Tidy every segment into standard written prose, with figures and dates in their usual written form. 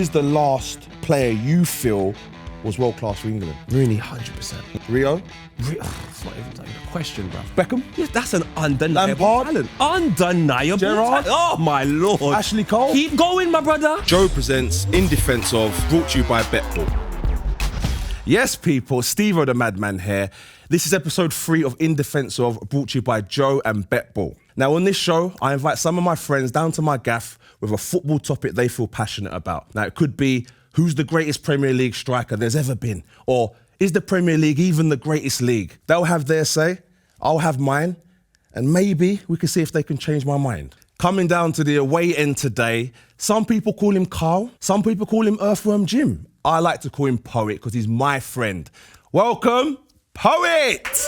is the last player you feel was world class for England? Rooney, 100%. Rio? It's not even a question, bro. Beckham? Yeah, that's an undeniable Lampard? talent. Undeniable Gerrard? talent. Oh, my Lord. Ashley Cole? Keep going, my brother. Joe presents In Defence Of, brought to you by Betball. Yes, people, Stevo the Madman here. This is episode 3 of In Defence Of, brought to you by Joe and Betball. Now, on this show, I invite some of my friends down to my gaff with a football topic they feel passionate about. Now, it could be, who's the greatest Premier League striker there's ever been? Or, is the Premier League even the greatest league? They'll have their say, I'll have mine, and maybe we can see if they can change my mind. Coming down to the away end today, some people call him Carl, some people call him Earthworm Jim. I like to call him Poet because he's my friend. Welcome, Poet!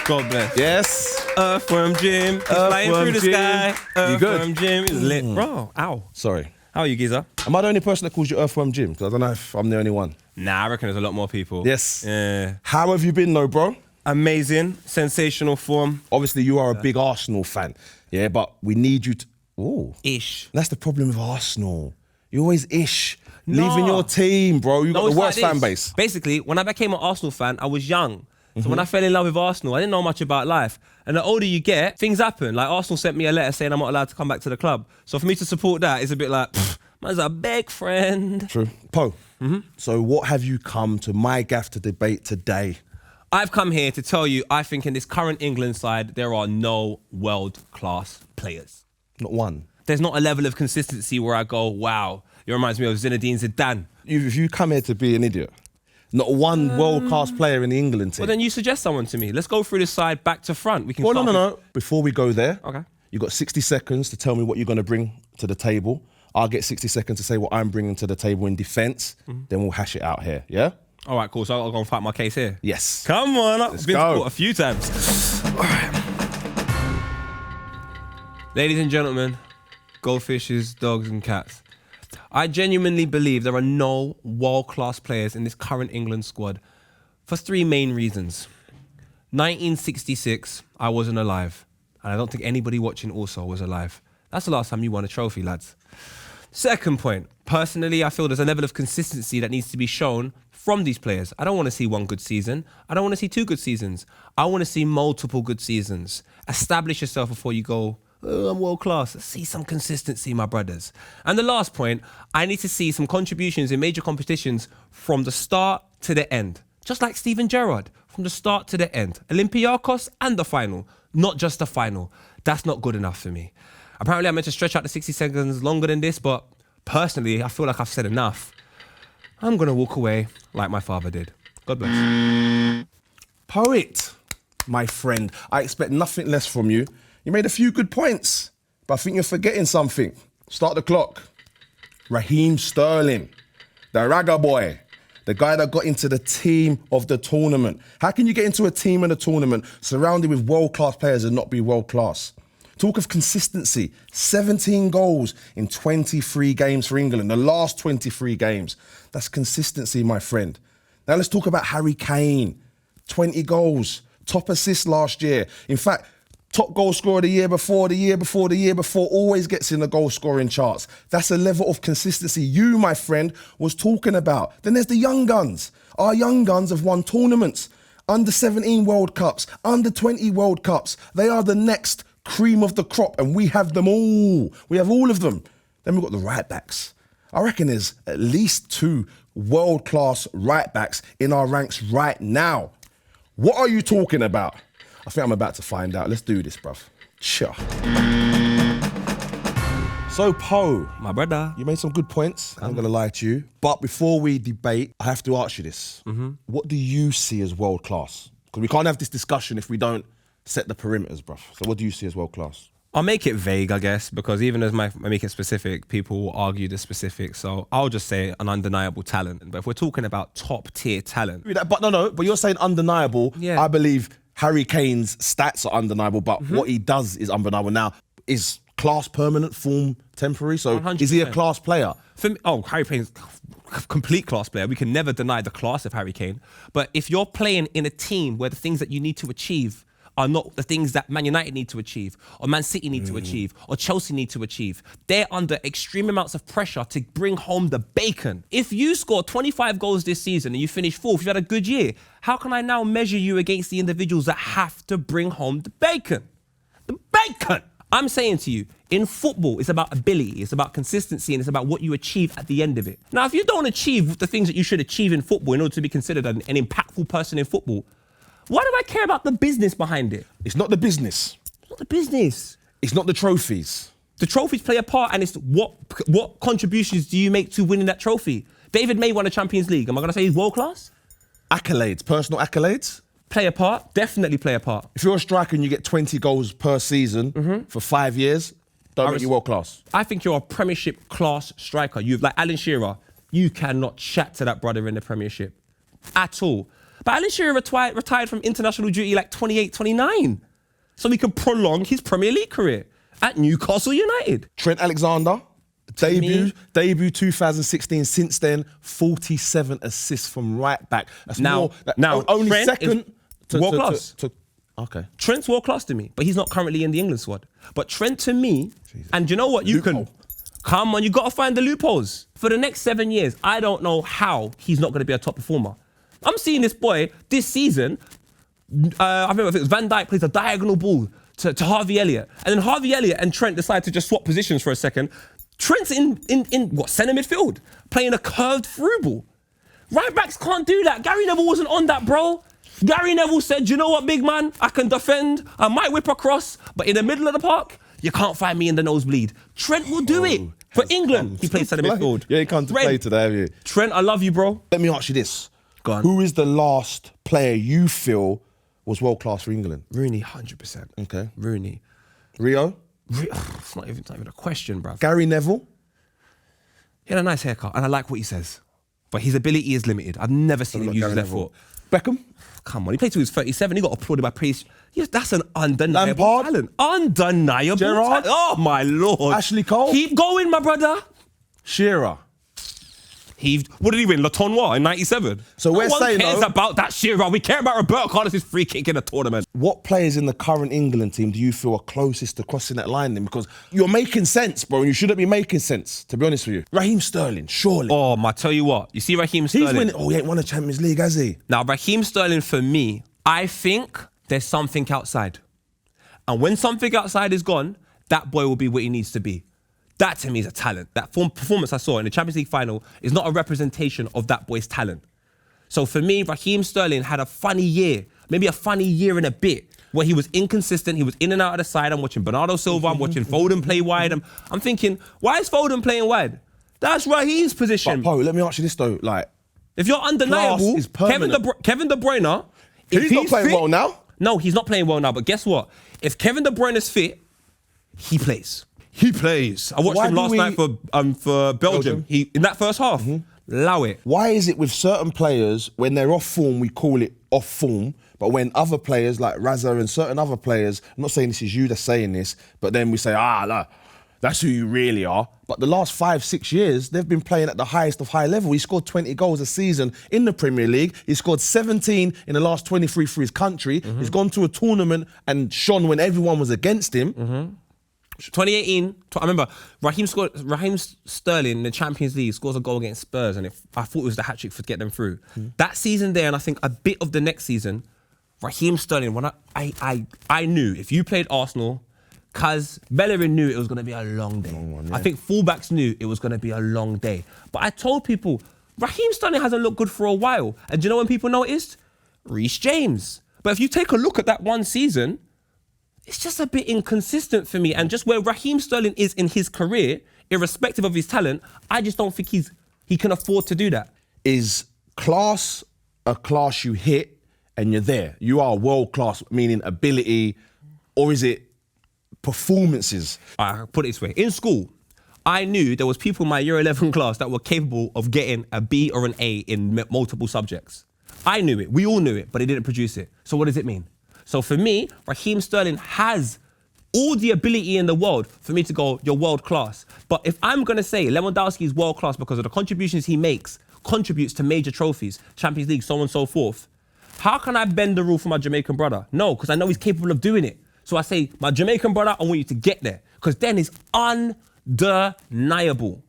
God bless. Yes? Earthworm Jim. He's flying through the sky. You good? Earthworm Jim is lit. Bro, ow. Sorry. How are you, geezer? Am I the only person that calls you Earthworm Jim? Because I don't know if I'm the only one. Nah, I reckon there's a lot more people. Yes. Yeah. How have you been though, bro? Amazing. Sensational form. Obviously, you are a big Arsenal fan. Yeah, but we need you to... Ooh. Ish. That's the problem with Arsenal. You always ish. No. Leaving your team, bro. You got it's the worst like fan this. base. Basically, when I became an Arsenal fan, I was young. So when I fell in love with Arsenal, I didn't know much about life. And the older you get, things happen. Like Arsenal sent me a letter saying I'm not allowed to come back to the club. So for me to support that, it's a bit like, man's a big friend. True. Poe, so what have you come to my gaff to debate today? I've come here to tell you, I think in this current England side, there are no world-class players. Not one. There's not a level of consistency where I go, wow, it reminds me of Zinedine Zidane. If you come here to be an idiot, not one world-class player in the England team. Well, then you suggest someone to me. Let's go through this side back to front. We can Well, start no. Before we go there, Okay. you got 60 seconds to tell me what you're going to bring to the table. I'll get 60 seconds to say what I'm bringing to the table in defence. Then we'll hash it out here, yeah? All right, cool. So I'll go and fight my case here. Yes. Come on, I've been go. caught a few times. All right. Ladies and gentlemen, goldfishes, dogs and cats. I genuinely believe there are no world-class players in this current England squad for 3 main reasons. 1966, I wasn't alive. And I don't think anybody watching also was alive. That's the last time you won a trophy, lads. Second point, personally, I feel there's a level of consistency that needs to be shown from these players. I don't want to see one good season. I don't want to see 2 good seasons. I want to see multiple good seasons. Establish yourself before you go, oh, I'm world class. See some consistency, my brothers. And the last point, I need to see some contributions in major competitions from the start to the end. Just like Steven Gerrard, from the start to the end. Olympiacos and the final, not just the final. That's not good enough for me. Apparently, I'm meant to stretch out the 60 seconds longer than this, but personally, I feel like I've said enough. I'm going to walk away like my father did. God bless. Poet, my friend, I expect nothing less from you. You made a few good points, but I think you're forgetting something. Start the clock. Raheem Sterling, the ragga boy, the guy that got into the team of the tournament. How can you get into a team in a tournament surrounded with world-class players and not be world-class? Talk of consistency, 17 goals in 23 games for England, the last 23 games. That's consistency, my friend. Now let's talk about Harry Kane. 20 goals, top assist last year. In fact, top goal scorer the year before, always gets in the goal scoring charts. That's a level of consistency you, my friend, was talking about. Then there's the young guns. Our young guns have won tournaments. Under 17 World Cups, under 20 World Cups. They are the next cream of the crop, and we have them all. We have all of them. Then we've got the right backs. I reckon there's at least 2 world-class right backs in our ranks right now. What are you talking about? I think I'm about to find out. Let's do this, bruv. Sure. So, Poe, My brother. you made some good points. I'm going to lie to you. But before we debate, I have to ask you this. What do you see as world-class? Because we can't have this discussion if we don't set the perimeters, bruv. So what do you see as world-class? I'll make it vague, I guess, because even as I make it specific, people will argue the specifics. So I'll just say an undeniable talent. But if we're talking about top-tier talent... But you're saying undeniable. Yeah. I believe Harry Kane's stats are undeniable, but what he does is undeniable. Now, is class permanent, form temporary? So 100%. Is he a class player? For me, Harry Kane's a complete class player. We can never deny the class of Harry Kane. But if you're playing in a team where the things that you need to achieve are not the things that Man United need to achieve, or Man City need to achieve, or Chelsea need to achieve. They're under extreme amounts of pressure to bring home the bacon. If you score 25 goals this season and you finish fourth, you've had a good year, how can I now measure you against the individuals that have to bring home the bacon? The bacon! I'm saying to you, in football, it's about ability, it's about consistency, and it's about what you achieve at the end of it. Now, if you don't achieve the things that you should achieve in football in order to be considered an impactful person in football, why do I care about the business behind it? It's not the business. It's not the business. It's not the trophies. The trophies play a part, and it's what contributions do you make to winning that trophy? David May won the Champions League. Am I going to say he's world class? Accolades, personal accolades. Play a part, definitely play a part. If you're a striker and you get 20 goals per season for 5 years, don't make you world class. I think you're a Premiership class striker. You've like Alan Shearer. You cannot chat to that brother in the Premiership at all. But Alan Shearer retired from international duty like 28, 29. So he can prolong his Premier League career at Newcastle United. Trent Alexander, debut 2016. Since then, 47 assists from right back. That's Now, only Trent second is world class. Okay. Trent's world class to me, but he's not currently in the England squad. But Trent to me, and you know what? You Loophole. can come on. You got to find the loopholes for the next 7 years. I don't know how he's not going to be a top performer. I'm seeing this boy this season. I remember if it was Van Dijk plays a diagonal ball to Harvey Elliott, and then Harvey Elliott and Trent decide to just swap positions for a second. Trent's in what, centre midfield, playing a curved through ball. Right backs can't do that. Gary Neville wasn't on that, bro. Gary Neville said, you know what, big man? I can defend. I might whip across, but in the middle of the park, you can't find me in the nosebleed. Trent will do it. For England, he plays centre midfield. Yeah, he come to play today, have you? Trent, I love you, bro. Let me ask you this. Go on. Who is the last player you feel was world class for England? Rooney, 100%. Okay. Rooney. Rio? It's not even a question, bruv. Gary Neville? He had a nice haircut, and I like what he says. But his ability is limited. I've never seen him use his left foot. Beckham? Come on, he played till he was 37. He got applauded by praise. Yes, that's an undeniable Lampard? talent. Undeniable Gerrard? talent. Oh, my Lord. Ashley Cole? Keep going, my brother. Shearer? What did he win? Le Tournoi in 97? So we're no saying, one cares though, about that Shearer. We care about Roberto Carlos's free kick in a tournament. What players in the current England team do you feel are closest to crossing that line then? Because you're making sense, bro, and you shouldn't be making sense, to be honest with you. Raheem Sterling, surely. Oh, I tell you what. You see Raheem Sterling? He's winning. Oh, he ain't won the Champions League, has he? Now, Raheem Sterling, for me, I think there's something outside. And when something outside is gone, that boy will be what he needs to be. That to me is a talent. That performance I saw in the Champions League final is not a representation of that boy's talent. So for me, Raheem Sterling had a funny year, maybe a funny year and a bit, where he was inconsistent. He was in and out of the side. I'm watching Bernardo Silva. I'm watching Foden play wide. I'm thinking, why is Foden playing wide? That's Raheem's position. But, Poe, let me ask you this, though. Like, if you're undeniable, is permanent. Kevin De Bruyne... He's not playing well now. No, he's not playing well now. But guess what? If Kevin De Bruyne is fit, he plays. He plays. I watched him last night for Belgium. He in that first half. Allow it. Why is it with certain players, when they're off form, we call it off form, but when other players like Raza and certain other players, I'm not saying this is you that's saying this, but then we say, no, that's who you really are. But the last 5-6 years, they've been playing at the highest of high level. He scored 20 goals a season in the Premier League. He scored 17 in the last 23 for his country. He's gone to a tournament and shone when everyone was against him. 2018, I remember Raheem Sterling in the Champions League scores a goal against Spurs, and I thought it was the hat-trick for get them through. That season there, and I think a bit of the next season, Raheem Sterling, when I knew if you played Arsenal, because Bellerin knew it was going to be a long day. I think fullbacks knew it was going to be a long day. But I told people, Raheem Sterling hasn't looked good for a while. And do you know when people noticed? Reece James. But if you take a look at that one season, it's just a bit inconsistent for me. And just where Raheem Sterling is in his career, irrespective of his talent, I just don't think he can afford to do that. Is class a class you hit and you're there? You are world class, meaning ability, or is it performances? I put it this way. In school, I knew there was people in my year 11 class that were capable of getting a B or an A in multiple subjects. I knew it. We all knew it, but they didn't produce it. So what does it mean? So for me, Raheem Sterling has all the ability in the world for me to go, you're world class. But if I'm going to say Lewandowski is world class because of the contributions he makes, contributes to major trophies, Champions League, so on and so forth, How can I bend the rule for my Jamaican brother? No, because I know he's capable of doing it. So I say, my Jamaican brother, I want you to get there. Because then it's undeniable.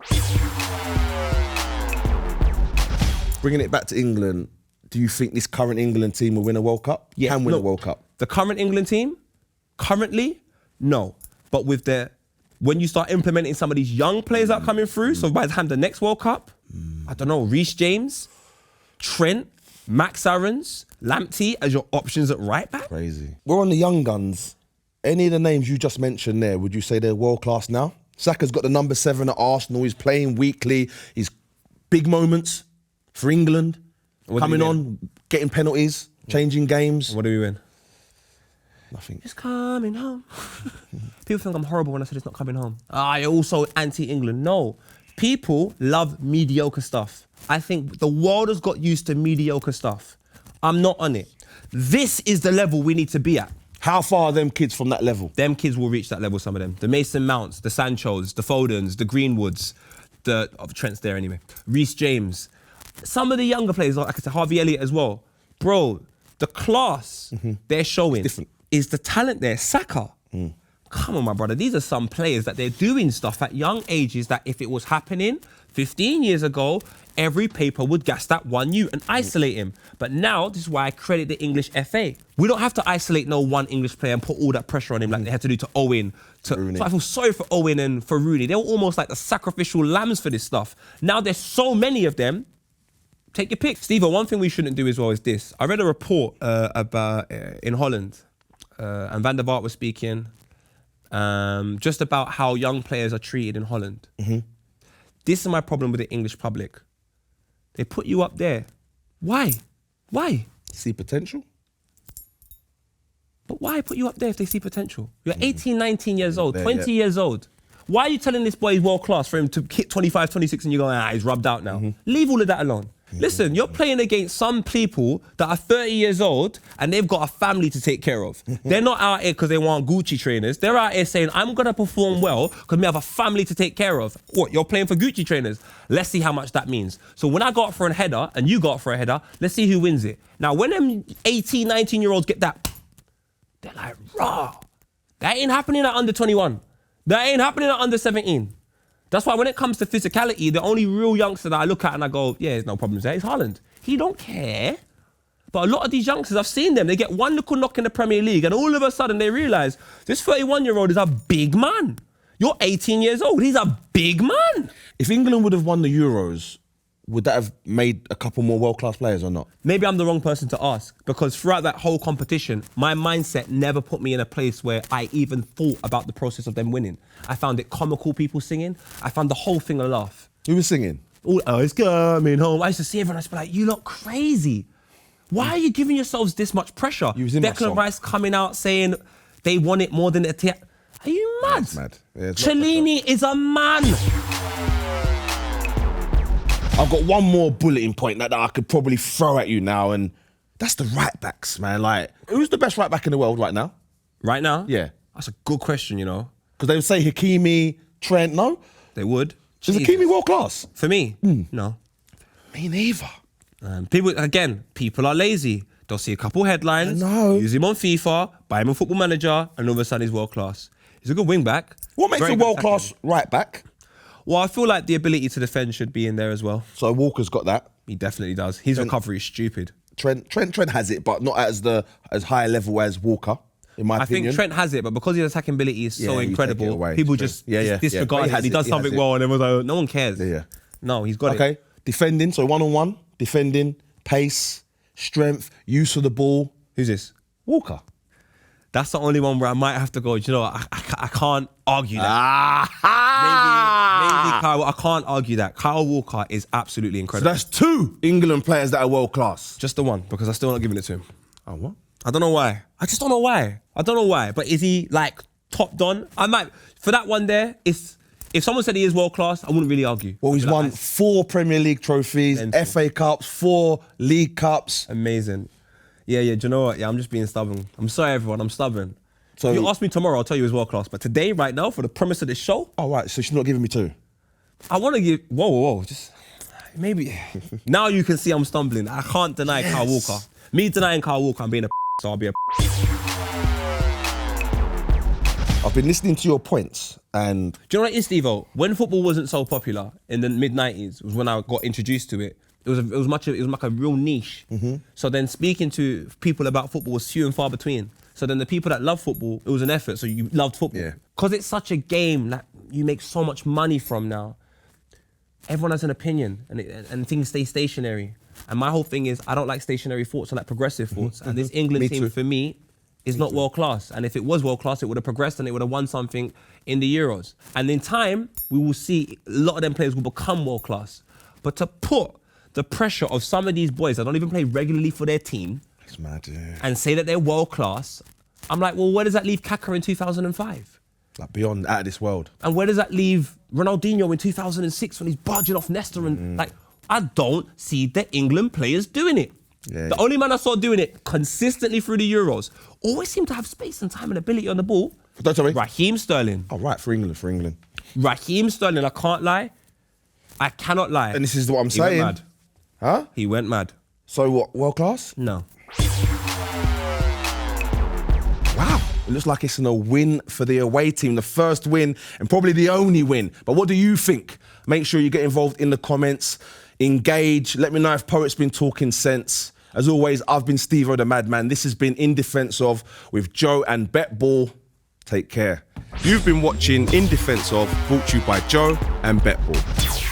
Bringing it back to England, do you think this current England team will win a World Cup? Yeah, Can win a look, World Cup? The current England team, currently, no. But with when you start implementing some of these young players that are coming through, so by the time the next World Cup, I don't know, Reece James, Trent, Max Aarons, Lamptey as your options at right back? Crazy. We're on the young guns. Any of the names you just mentioned there, would you say they're world class now? Saka's got the number 7 at Arsenal. He's playing weekly. He's big moments for England. Coming on, getting penalties, changing games. What do we win? Nothing. It's coming home. People think I'm horrible when I said it's not coming home. I also anti-England. No. People love mediocre stuff. I think the world has got used to mediocre stuff. I'm not on it. This is the level we need to be at. How far are them kids from that level? Them kids will reach that level, some of them. The Mason Mounts, the Sanchos, the Fodens, the Greenwoods, Trent's there anyway. Reece James. Some of the younger players, like I said, Harvey Elliott as well. Bro, the class they're showing is the talent there. Saka. Come on, my brother. These are some players that they're doing stuff at young ages that if it was happening 15 years ago, every paper would gas that one you and isolate him. But now, this is why I credit the English FA. We don't have to isolate no one English player and put all that pressure on him like they had to do to Owen. So I feel sorry for Owen and for Rooney. They were almost like the sacrificial lambs for this stuff. Now there's so many of them. Take your pick. Stevo, one thing we shouldn't do as well is this. I read a report about in Holland, and Van der Vaart was speaking just about how young players are treated in Holland. This is my problem with the English public. They put you up there. Why? Why? See potential? But why put you up there if they see potential? You're 18, 19 years old, 20 years old. Why are you telling this boy he's world class for him to hit 25, 26 and you go, he's rubbed out now? Leave all of that alone. Listen, you're playing against some people that are 30 years old and they've got a family to take care of. They're not out here because they want Gucci trainers. They're out here saying, I'm going to perform well because we have a family to take care of. What, you're playing for Gucci trainers? Let's see how much that means. So when I go up for a header and you go up for a header, let's see who wins it. Now, when them 18, 19-year-olds get that, they're like, raw. That ain't happening at under 21. That ain't happening at under 17. That's why when it comes to physicality, the only real youngster that I look at and I go, yeah, there's no problems there, is Haaland. He don't care. But a lot of these youngsters, I've seen them, they get one little knock in the Premier League and all of a sudden they realise this 31-year-old is a big man. You're 18 years old, he's a big man. If England would have won the Euros, would that have made a couple more world-class players or not? Maybe I'm the wrong person to ask because throughout that whole competition, my mindset never put me in a place where I even thought about the process of them winning. I found it comical, people singing. I found the whole thing a laugh. Who was singing? Oh, it's coming home. I used to see everyone, I used to be like, you look crazy. Why are you giving yourselves this much pressure? Declan Rice coming out saying they want it more than the theatre. Are you mad? That's mad. Yeah, Cellini is a man. I've got one more bulletin point that I could probably throw at you now, and that's the right backs, man. Like, who's the best right back in the world right now? Right now? Yeah. That's a good question, you know. Because they would say Hakimi, Trent, no? They would. Is Hakimi world class? For me, no. Me neither. People are lazy. They'll see a couple headlines, use him on FIFA, buy him on Football Manager, and all of a sudden he's world class. He's a good wing back. What makes a world class right back? Well, I feel like the ability to defend should be in there as well. So Walker's got that. He definitely does. His recovery is stupid. Trent has it, but not as high a level as Walker, in my opinion. I think Trent has it, but because his attacking ability is so incredible, people just disregard it. He does something well and everyone's like, no one cares. Yeah. No, he's got it. Okay, defending, so one-on-one, defending, pace, strength, use of the ball. Who's this? Walker. That's the only one where I might have to go, you know, I can't argue that. Maybe Kyle, I can't argue that. Kyle Walker is absolutely incredible. So that's 2 England players that are world class. Just the one, because I'm still not giving it to him. Oh, what? I don't know why. I just don't know why. I don't know why. But is he like top done? I might, for that one there, if someone said he is world class, I wouldn't really argue. Well, he's won 4 Premier League trophies, FA Cups, 4 League Cups. Amazing. Yeah, do you know what? Yeah, I'm just being stubborn. I'm sorry, everyone. I'm stubborn. So if you ask me tomorrow, I'll tell you he's world class. But today, right now, for the premise of this show... Oh, right. So she's not giving me 2? I want to give... Whoa. Just maybe... Now you can see I'm stumbling. I can't deny Kyle Walker. Me denying Kyle Walker, I'm being a so I'll be a I've been listening to your points, and Do you know what it is, Stevo? When football wasn't so popular in the mid-90s, was when I got introduced to it. It was like a real niche. So then speaking to people about football was few and far between. So then the people that love football, it was an effort. So you loved football. Yeah. Because it's such a game that you make so much money from now. Everyone has an opinion and things stay stationary. And my whole thing is, I don't like stationary thoughts, I like progressive thoughts. And this England Me team, too. for me, is not world class. And if it was world class, it would have progressed and it would have won something in the Euros. And in time, we will see a lot of them players will become world class. But to put the pressure of some of these boys that don't even play regularly for their team it's mad, yeah. and say that they're world class, I'm like, well, where does that leave Kaka in 2005? Like beyond out of this world. And where does that leave Ronaldinho in 2006 when he's barging off Nesta? And like, I don't see the England players doing it. Yeah. The only man I saw doing it consistently through the Euros always seemed to have space and time and ability on the ball. Don't tell me. Raheem Sterling. Oh, right, for England. Raheem Sterling, I can't lie. I cannot lie. And this is what I'm He saying. went mad. Huh? He went mad. So what, world class? No. Wow. It looks like it's a win for the away team. The first win and probably the only win. But what do you think? Make sure you get involved in the comments. Engage. Let me know if Poet's been talking sense. As always, I've been Stevo the Madman. This has been In Defense Of with Joe and Bet Ball. Take care. You've been watching In Defense Of, brought to you by Joe and Bet Ball.